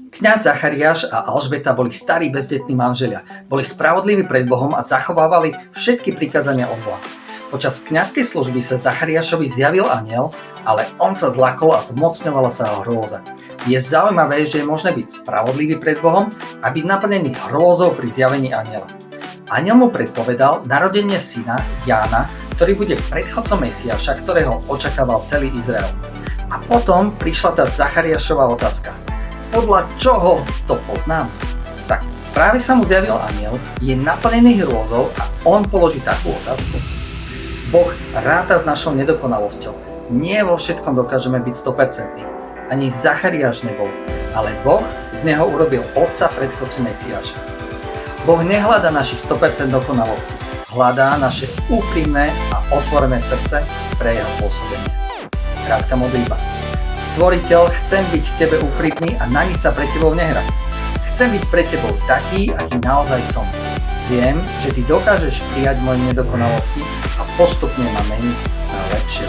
Kňaz Zachariáš a Alžbeta boli starí bezdetní manželia, boli spravodliví pred Bohom a zachovávali všetky prikázania od Boha. Počas kňazskej služby sa Zachariášovi zjavil anjel, ale on sa zlakol a zmocňovala sa ho hrôza. Je zaujímavé, že je možné byť spravodlivý pred Bohom a byť naplnený hrôzou pri zjavení anjela. Anjel mu predpovedal narodenie syna Jána, ktorý bude predchodcom Mesiáša, ktorého očakával celý Izrael. A potom prišla tá Zachariášova otázka. Podľa čoho to poznám? Tak práve sa mu zjavil anjel, je naplnený hrôzou a on položí takú otázku. Boh ráta s našou nedokonalosťou. Nie vo všetkom dokážeme byť 100%. Ani Zachariáš nebol, ale Boh z neho urobil otca predchodcu Mesiáša. Boh nehľadá našich 100% dokonalosti. Hľadá naše úprimné a otvorené srdce pre jeho pôsobenie. Krátka modlitba. Stvoriteľ, chcem byť k tebe úprimný a na nič sa pre tebou nehrať. Chcem byť pre tebou taký, aký naozaj som. Viem, že ty dokážeš prijať moje nedokonalosti a postupne ma meniť na lepšie.